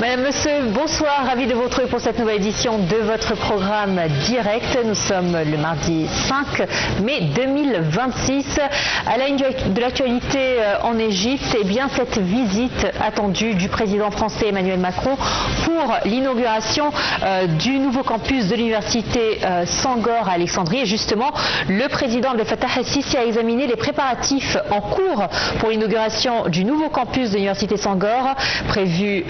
Madame, Monsieur, bonsoir, ravi de vous retrouver pour cette nouvelle édition de votre programme direct. Nous sommes le mardi 5 mai 2026. À la une de l'actualité en Égypte, eh bien cette visite attendue du président français Emmanuel Macron pour l'inauguration du nouveau campus de l'université Senghor à Alexandrie. Et justement, le président Abdel Fattah el-Sisi a examiné les préparatifs en cours pour l'inauguration du nouveau campus de l'université Senghor, prévu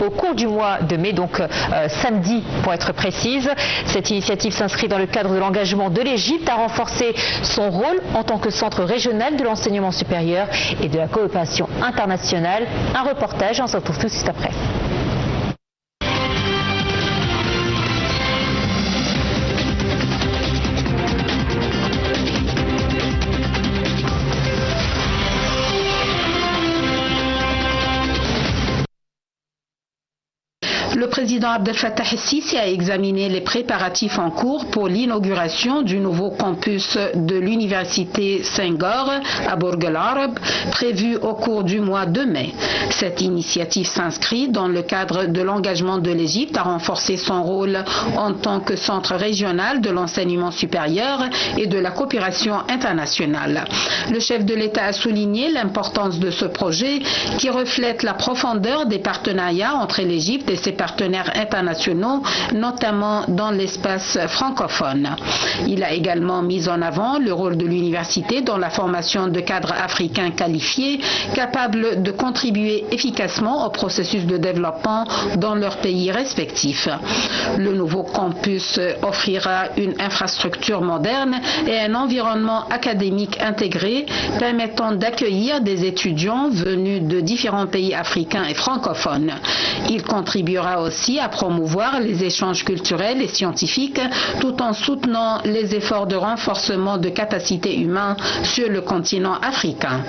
au cours du mois de mai, donc samedi pour être précise. Cette initiative s'inscrit dans le cadre de l'engagement de l'Égypte à renforcer son rôle en tant que centre régional de l'enseignement supérieur et de la coopération internationale. Un reportage, on se retrouve tout de suite après. Le président Abdel Fattah el-Sisi a examiné les préparatifs en cours pour l'inauguration du nouveau campus de l'université Senghor à Bourg El Arab, prévu au cours du mois de mai. Cette initiative s'inscrit dans le cadre de l'engagement de l'Égypte à renforcer son rôle en tant que centre régional de l'enseignement supérieur et de la coopération internationale. Le chef de l'État a souligné l'importance de ce projet qui reflète la profondeur des partenariats entre l'Égypte et ses partenaires internationaux, notamment dans l'espace francophone. Il a également mis en avant le rôle de l'université dans la formation de cadres africains qualifiés, capables de contribuer efficacement au processus de développement dans leurs pays respectifs. Le nouveau campus offrira une infrastructure moderne et un environnement académique intégré permettant d'accueillir des étudiants venus de différents pays africains et francophones. Il contribuera aussi à promouvoir les échanges culturels et scientifiques tout en soutenant les efforts de renforcement de capacités humaines sur le continent africain.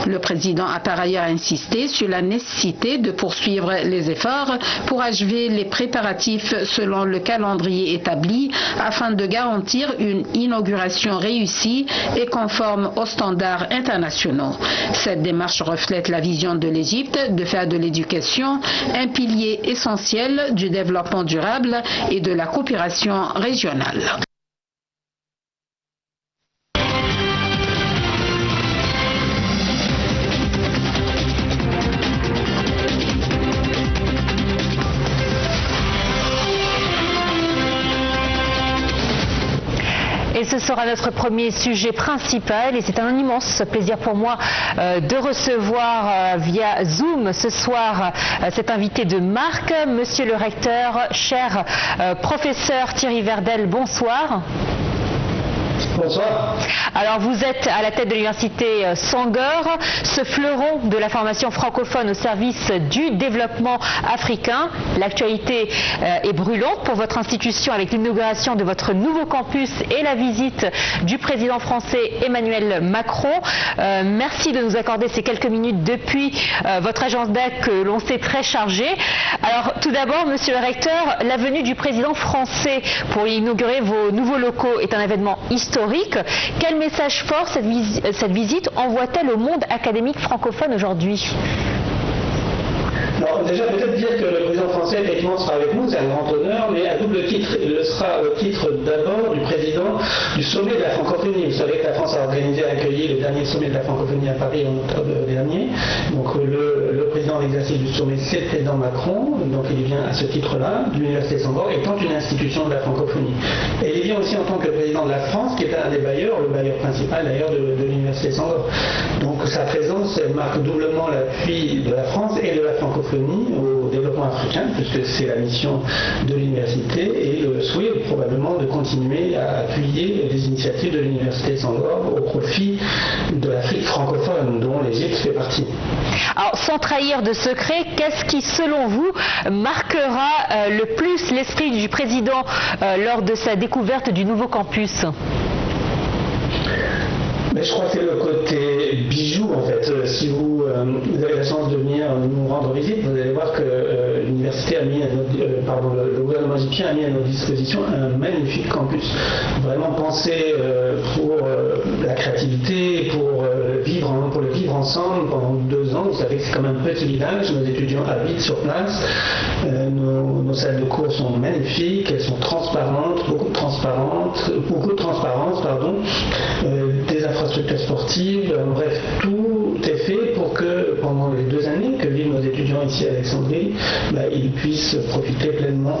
Le président a par ailleurs insisté sur la nécessité de poursuivre les efforts pour achever les préparatifs selon le calendrier établi afin de garantir une inauguration réussie et conforme aux standards internationaux. Cette démarche reflète la vision de l'Égypte de faire de l'éducation un pilier essentiel du développement durable et de la coopération régionale. Et ce sera notre premier sujet principal et c'est un immense plaisir pour moi de recevoir via Zoom ce soir cet invité de marque, monsieur le recteur, cher professeur Thierry Verdel, bonsoir. Bonsoir. Alors vous êtes à la tête de l'université Senghor, ce fleuron de la formation francophone au service du développement africain. L'actualité est brûlante pour votre institution avec l'inauguration de votre nouveau campus et la visite du président français Emmanuel Macron. Merci de nous accorder ces quelques minutes depuis votre agenda que l'on sait très chargé. Alors tout d'abord, monsieur le recteur, la venue du président français pour inaugurer vos nouveaux locaux est un événement historique. Quel message fort cette visite envoie-t-elle au monde académique francophone aujourd'hui ? Alors, déjà, peut-être dire que le président français, effectivement, sera avec nous, c'est un grand honneur, mais à double titre. Il le sera au titre d'abord du président du sommet de la francophonie. Vous savez que la France a organisé et accueilli le dernier sommet de la francophonie à Paris en octobre dernier. Donc, le président en exercice du sommet, c'est le président Macron, donc il vient à ce titre-là, de l'université Senghor, étant une institution de la francophonie. Et il vient aussi en tant que président de la France, qui est un des bailleurs, le bailleur principal d'ailleurs de l'université Senghor. Donc, sa présence, elle marque doublement l'appui de la France et de la francophonie au développement africain, puisque c'est la mission de l'université, et le souhait probablement de continuer à appuyer des initiatives de l'université Senghor au profit de l'Afrique francophone, dont l'Égypte fait partie. Alors, sans trahir de secret, qu'est-ce qui, selon vous, marquera le plus l'esprit du président lors de sa découverte du nouveau campus ? Mais je crois que c'est le côté bijou en fait. Si vous avez la chance de venir nous rendre visite, vous allez voir que l'université a mis le gouvernement égyptien a mis à notre disposition un magnifique campus, vraiment pensé pour la créativité, pour pour le vivre ensemble pendant 2 ans. Vous savez que c'est comme un petit village, nos étudiants habitent sur place, nos salles de cours sont magnifiques, elles sont transparentes, beaucoup de transparence, des infrastructures sportives, bref, tout est fait pour que pendant les 2 années que vivent nos étudiants ici à Alexandrie, ils puissent profiter pleinement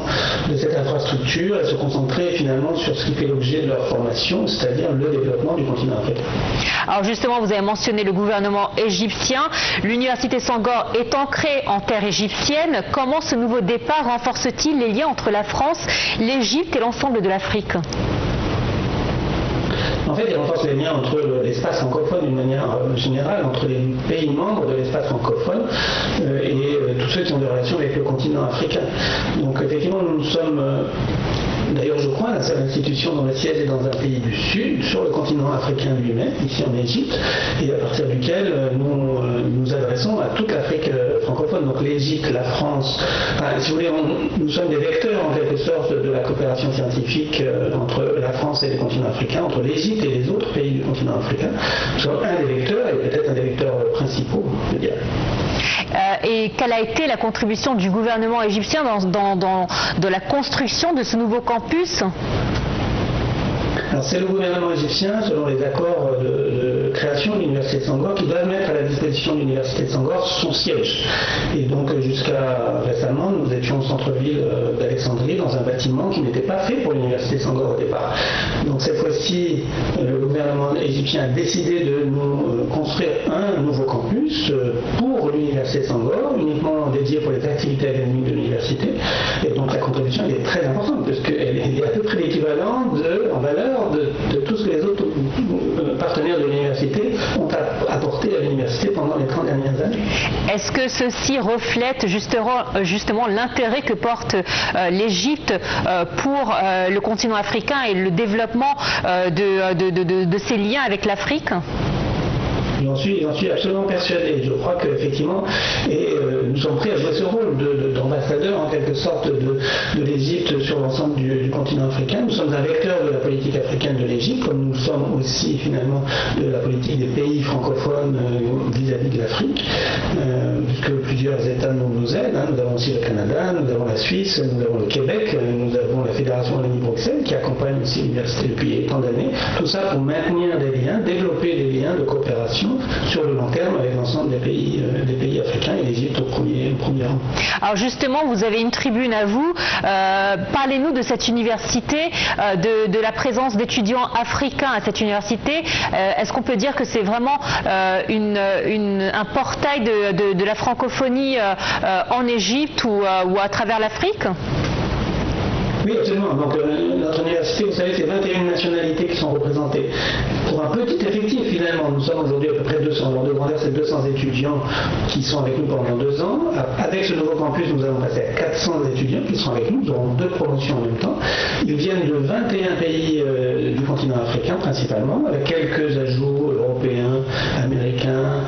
de cette infrastructure et se concentrer finalement sur ce qui fait l'objet de leur formation, c'est-à-dire le développement du continent africain. Alors justement, vous avez mentionné le gouvernement égyptien. L'université Senghor est ancrée en terre égyptienne. Comment ce nouveau départ renforce-t-il les liens entre la France, l'Égypte et l'ensemble de l'Afrique ? En fait, il renforce les liens entre l'espace francophone d'une manière générale, entre les pays membres de l'espace francophone et tous ceux qui ont des relations avec le continent africain. Donc effectivement, nous sommes... D'ailleurs, je crois, la seule institution dont le siège est dans un pays du Sud, sur le continent africain lui-même, ici en Égypte, et à partir duquel nous nous adressons à toute l'Afrique francophone, donc l'Égypte, la France. Si vous voulez, nous sommes des vecteurs en quelque sorte de la coopération scientifique entre la France et le continent africain, entre l'Égypte et les autres pays du continent africain. Nous sommes un des vecteurs, et peut-être un des vecteurs principaux, je dirais. Et quelle a été la contribution du gouvernement égyptien dans la construction de ce nouveau campus ? Alors c'est le gouvernement égyptien, selon les accords de création de l'université de Senghor, qui doit mettre à la disposition de l'université de Senghor son siège. Et donc jusqu'à récemment, nous étions au centre-ville d'Alexandrie, dans un bâtiment qui n'était pas fait pour l'université de Senghor au départ. Donc cette fois-ci, le gouvernement égyptien a décidé de nous construire un nouveau campus pour l'université de Senghor, uniquement dédié pour les activités académiques de l'université. Et donc la contribution est très importante, puisqu'elle est à peu près l'équivalent en valeur de tout ce que les autres partenaires de l'université ont apporté à l'université pendant les 30 dernières années. Est-ce que ceci reflète justement l'intérêt que porte l'Égypte pour le continent africain et le développement de ses liens avec l'Afrique ? J'en suis absolument persuadé. Je crois qu'effectivement, nous sommes prêts à jouer ce rôle d'ambassadeur en quelque sorte de l'Égypte sur l'ensemble du continent africain. Nous sommes un vecteur de la politique africaine de l'Égypte, comme nous sommes aussi finalement de la politique des pays francophones vis-à-vis de l'Afrique, puisque plusieurs États nous aident. Nous avons aussi le Canada, nous avons la Suisse, nous avons le Québec, nous avons la Fédération Wallonie-Bruxelles qui accompagne aussi l'université depuis tant d'années. Tout ça pour maintenir des liens, développer des liens de coopération sur le long terme avec l'ensemble des pays africains et l'Égypte au premier rang. Alors justement, vous avez une tribune à vous. Parlez-nous de cette université, de la présence d'étudiants africains à cette université. Est-ce qu'on peut dire que c'est vraiment un portail de la francophonie en Égypte ou à travers l'Afrique ? Oui, absolument. Donc notre université, vous savez, c'est 21 nationalités qui sont représentées. Pour un petit effectif, finalement, nous sommes aujourd'hui à peu près 200. Alors de grandeur, c'est 200 étudiants qui sont avec nous pendant 2 ans. Avec ce nouveau campus, nous allons passer à 400 étudiants qui seront avec nous. Nous aurons 2 promotions en même temps. Ils viennent de 21 pays du continent africain, principalement, avec quelques ajouts européens, américains,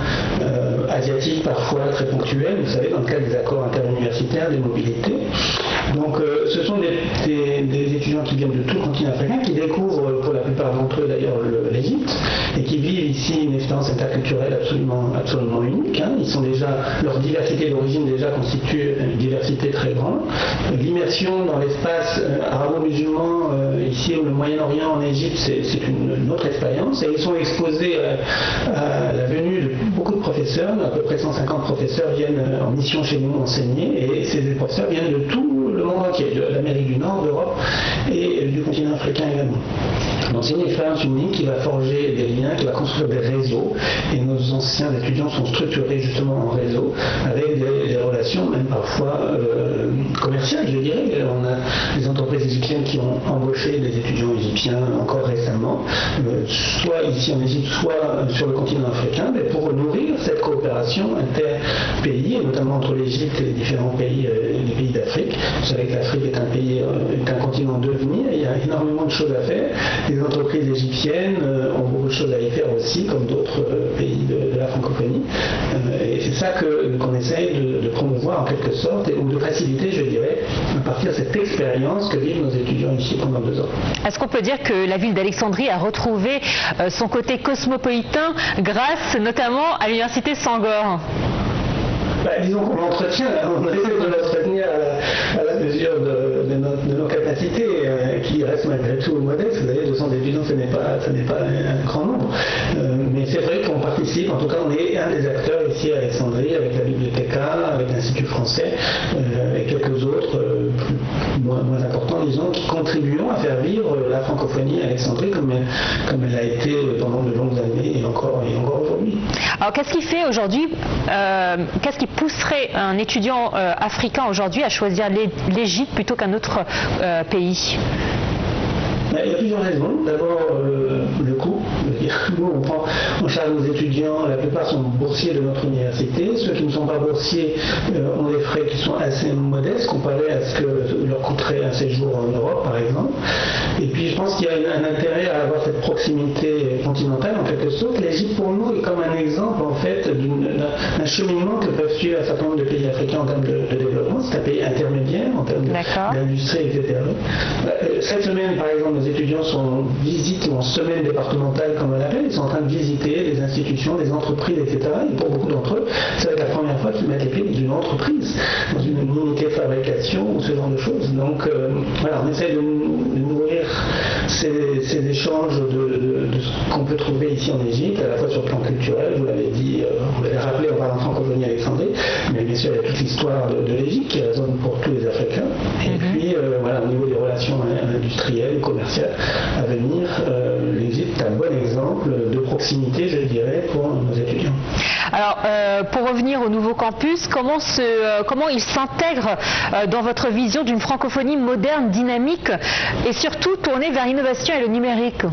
asiatiques, parfois très ponctuels, vous savez, dans le cadre des accords interuniversitaires, des mobilités. Donc ce sont des étudiants qui viennent de tout le continent africain, qui découvrent pour la plupart d'entre eux d'ailleurs l'Égypte, et qui vivent ici une expérience interculturelle absolument unique. Ils sont leur diversité d'origine déjà constitue une diversité très grande. L'immersion dans l'espace arabo-musulman, ici au Moyen-Orient, en Égypte, c'est une autre expérience, et ils sont exposés à la venue de beaucoup de professeurs. À peu près 150 professeurs viennent en mission chez nous enseigner, et ces professeurs viennent de tout le monde entier, de l'Amérique du Nord, d'Europe et du continent africain également. Donc c'est une expérience unique qui va forger des liens, qui va construire des réseaux, et nos anciens étudiants sont structurés justement en réseau, avec des relations même parfois commerciales, je dirais. On a des entreprises égyptiennes qui ont embauché des étudiants égyptiens encore récemment, soit ici en Égypte, soit sur le continent africain, mais pour nourrir cette coopération interpays, et notamment entre l'Égypte et les différents pays, les pays d'Afrique. Vous savez que l'Afrique est un continent en devenir, il y a énormément de choses à faire. Les entreprises égyptiennes ont beaucoup de choses à y faire aussi, comme d'autres pays de la francophonie. Et c'est ça qu'on essaye de promouvoir en quelque sorte, ou de faciliter, je dirais, à partir cette expérience que vivent nos étudiants ici pendant 2 ans. Est-ce qu'on peut dire que la ville d'Alexandrie a retrouvé son côté cosmopolitain grâce notamment à l'université Senghor? Disons qu'on l'entretient, on essaie de l'entretenir à la mesure de nos capacités, qui restent malgré tout modestes. Vous savez, 200 étudiants, ce n'est pas un grand nombre. Mais c'est vrai qu'on participe, en tout cas on est un des acteurs ici à Alexandrie, avec la Bibliothèque, avec l'Institut français, et quelques autres moins importants, disons, qui contribuons à faire vivre la francophonie à Alexandrie comme elle a été pendant de longues années et encore aujourd'hui. Alors qu'est-ce qui fait aujourd'hui, qu'est-ce qui pousserait un étudiant africain aujourd'hui à choisir l'Égypte plutôt qu'un autre pays? Il y a plusieurs raisons. D'abord, le coût. Nous, on prend en charge nos étudiants, la plupart sont boursiers de notre université. Ceux qui ne sont pas boursiers ont des frais qui sont assez modestes comparés à ce que leur coûterait un séjour en Europe, par exemple. Et puis, je pense qu'il y a un intérêt à avoir cette proximité continentale, en quelque sorte. L'Égypte, pour nous, est comme un exemple, en fait, d'un cheminement que peuvent suivre un certain nombre de pays africains en termes de développement. C'est un pays intermédiaire en termes d'industrie, etc. Cette semaine, par exemple, nos étudiants sont en visite ou en semaine départementale, comme on l'appelle. Ils sont en train de visiter les institutions, les entreprises, etc. Et pour beaucoup d'entre eux, ça va être la première fois qu'ils mettent les pieds dans une entreprise, dans une unité de fabrication ou ce genre de choses. Donc voilà, on essaie de nourrir ces échanges de ce qu'on peut trouver ici en Égypte, à la fois sur le plan culturel, vous l'avez dit, vous l'avez rappelé en parlant francophonie Alexandrie, mais bien sûr il y a toute l'histoire de l'Égypte qui résonne pour tous les Africains. Et puis voilà, au niveau des relations industrielles, commerciales à venir, l'Égypte est un bon exemple de proximité, je dirais, pour nos étudiants. Alors, pour revenir au nouveau campus, comment il s'intègre dans votre vision d'une francophonie moderne, dynamique et surtout tournée vers l'innovation et le numérique?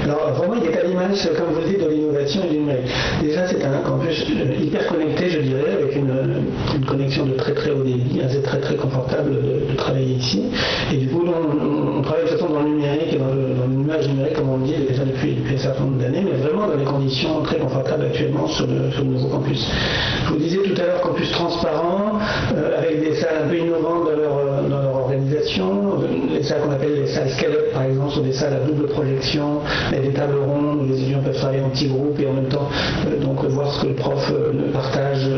Alors vraiment, il est à l'image, comme vous le dites, de l'innovation et du numérique. Déjà, c'est un campus hyper connecté, je dirais, avec une connexion de très très haut débit. C'est très très confortable de travailler ici. Et du coup, on travaille de toute façon dans le numérique et dans l'image numérique, comme on le dit, déjà depuis un certain nombre d'années, mais vraiment dans des conditions très confortables actuellement sur le nouveau campus. Je vous disais tout à l'heure, campus transparent, avec des salles un peu innovantes dans leur organisation. Les salles qu'on appelle les salles scale-up, par exemple, sont des salles à double projection, avec des tables rondes où les étudiants peuvent travailler en petits groupes et en même temps donc voir ce que le prof partage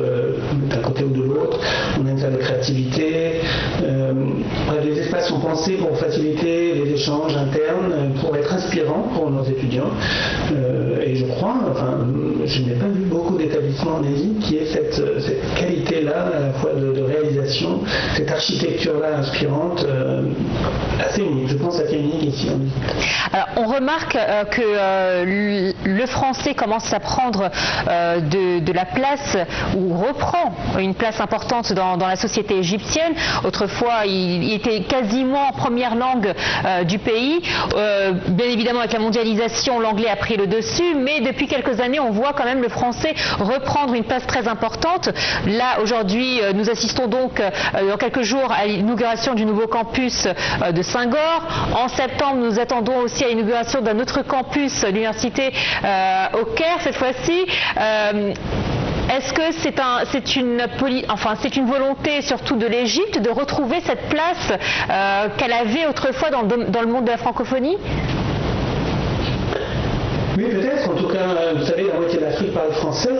d'un côté ou de l'autre. On a une salle de créativité. Les espaces sont pensés pour faciliter les échanges internes, pour être inspirants pour nos étudiants. Et je crois, je n'ai pas vu beaucoup d'établissements en Asie qui aient cette qualité-là, à la fois de réalisation, cette architecture-là inspirante, assez unique. Je pense assez unique ici en Asie. Alors, on remarque que le français commence à prendre de la place, ou reprend une place importante dans la société égyptienne. Autrefois, il était quasiment première langue du pays. Bien évidemment, avec la mondialisation, l'anglais a pris le dessus, mais depuis quelques années, on voit quand même le français reprendre une place très importante. Là, aujourd'hui, nous assistons donc dans quelques jours à l'inauguration du nouveau campus de Senghor. En septembre, nous attendons aussi à l'inauguration d'un autre campus, l'université au Caire cette fois-ci. Est-ce que c'est une volonté surtout de l'Égypte de retrouver cette place qu'elle avait autrefois dans le monde de la francophonie? Oui, peut-être. En tout cas, vous savez, la moitié de l'Afrique parle français.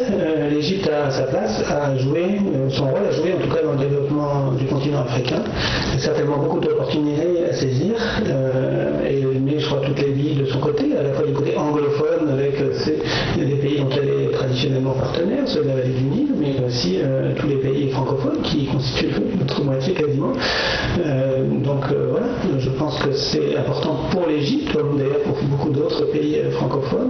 L'Égypte a sa place à jouer, son rôle à jouer, en tout cas dans le développement du continent africain. Il y a certainement beaucoup d'opportunités à saisir. Mais je crois toutes les villes de son côté, à la fois du côté anglophone, avec les pays dont elle est traditionnellement partenaire, ceux de la vallée du Nil, mais aussi tous les pays francophones qui constituent notre moitié quasiment. Donc voilà, je pense que c'est important pour l'Égypte, comme d'ailleurs pour beaucoup d'autres pays francophones,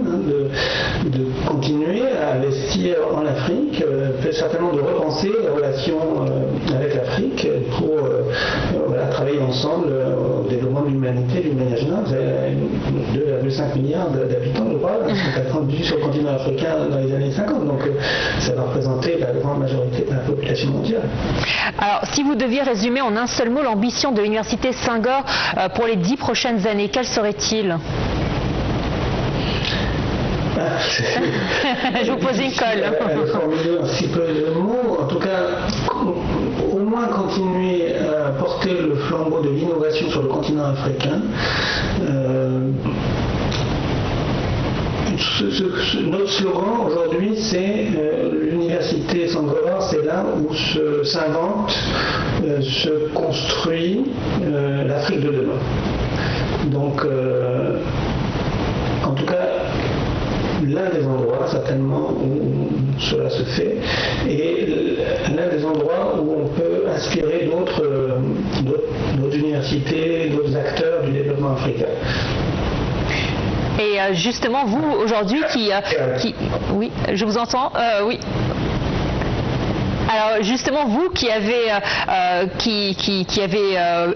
de continuer à investir en Afrique, peut-être certainement de repenser les relations avec l'Afrique pour travailler ensemble au développement de l'humanité d'une manière générale. Vous avez 2,5 milliards d'habitants, je crois, qui sont attendus sur le continent africain dans les années 50, donc ça va représenter la grande majorité de la population mondiale. Alors, si vous deviez résumer en un seul mot l'ambition de l'université Senghor pour les 10 prochaines années, quelle serait-il? Je vous pose une colle. Formuler un petit peu de mots. En tout cas, au moins continuer à porter l'innovation sur le continent africain. Notre slogan aujourd'hui, c'est l'université Sangor, c'est là où s'invente, se construit l'Afrique de demain. Donc, en tout cas, l'un des endroits certainement où cela se fait et l'un des endroits où on peut inspirer d'autres universités, d'autres acteurs du développement africain. Et justement, vous, aujourd'hui, oui, je vous entends, oui. Alors justement, vous qui avez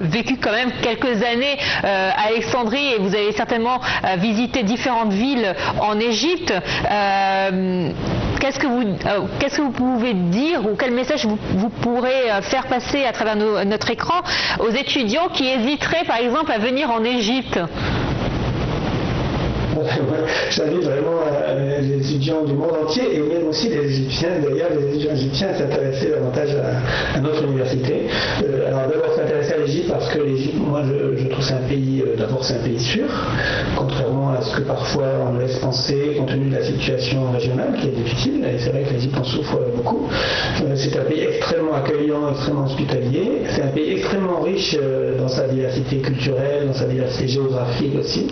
vécu quand même quelques années à Alexandrie et vous avez certainement visité différentes villes en Égypte, qu'est-ce que vous pouvez dire ou quel message vous pourrez faire passer à travers notre écran aux étudiants qui hésiteraient par exemple à venir en Égypte? J'invite vraiment les étudiants du monde entier et même aussi les Égyptiens, d'ailleurs les étudiants égyptiens s'intéresser davantage à notre université. Alors d'abord s'intéresser à l'Égypte parce que l'Égypte, moi je trouve c'est un pays, d'abord c'est un pays sûr, contrairement à ce que parfois on laisse penser compte tenu de la situation régionale qui est difficile, et c'est vrai que l'Égypte en souffre beaucoup. C'est un pays extrêmement accueillant, extrêmement hospitalier, c'est un pays extrêmement riche dans sa diversité culturelle, dans sa diversité géographique aussi.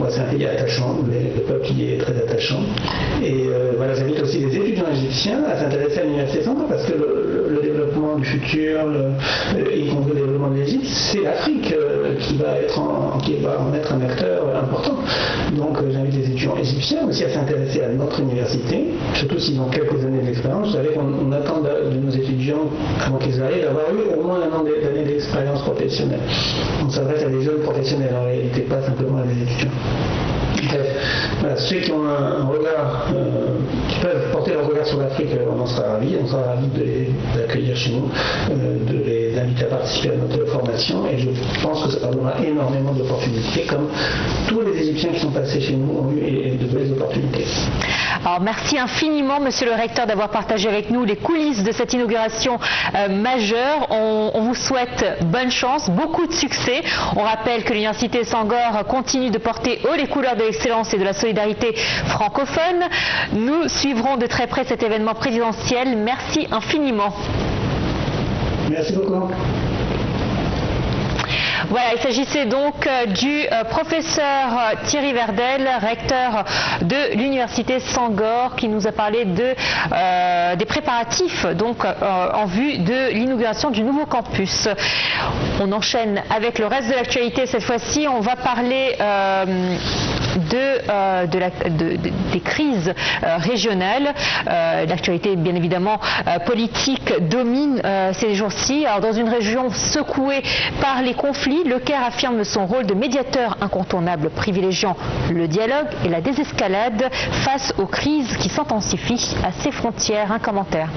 C'est un pays attachant, le peuple y est très attachant. Et voilà, j'invite aussi les étudiants égyptiens à s'intéresser à l'université Sangor parce que le développement du futur, y compris le développement de l'Égypte, c'est l'Afrique qui va en être un acteur important. Donc j'invite les étudiants égyptiens aussi à s'intéresser à notre université, surtout s'ils ont quelques années d'expérience. Vous savez qu'on attend de nos étudiants, avant qu'ils arrivent, d'avoir eu au moins un an d'années d'expérience professionnelle. On s'adresse à des jeunes professionnels en réalité, pas simplement à des étudiants. Bref, voilà, ceux qui ont un regard, qui peuvent porter leur regard sur l'Afrique, on en sera ravis de les accueillir chez nous, de les inviter à participer à notre formation et je pense que ça donnera énormément d'opportunités comme tous les Égyptiens qui sont passés chez nous ont eu de belles opportunités. Alors merci infiniment Monsieur le Recteur d'avoir partagé avec nous les coulisses de cette inauguration majeure. On vous souhaite bonne chance, beaucoup de succès. On rappelle que l'Université Sangor continue de porter haut les couleurs de l'excellence et de la solidarité francophone. Nous suivrons de très près cet événement présidentiel. Merci infiniment. Merci beaucoup. Voilà, il s'agissait donc du professeur Thierry Verdel, recteur de l'université Sangor, qui nous a parlé des préparatifs donc en vue de l'inauguration du nouveau campus. On enchaîne avec le reste de l'actualité. Cette fois-ci, on va parler des crises régionales. L'actualité, bien évidemment, politique domine ces jours-ci. Alors, dans une région secouée par les conflits, le Caire affirme son rôle de médiateur incontournable, privilégiant le dialogue et la désescalade face aux crises qui s'intensifient à ses frontières. Un commentaire.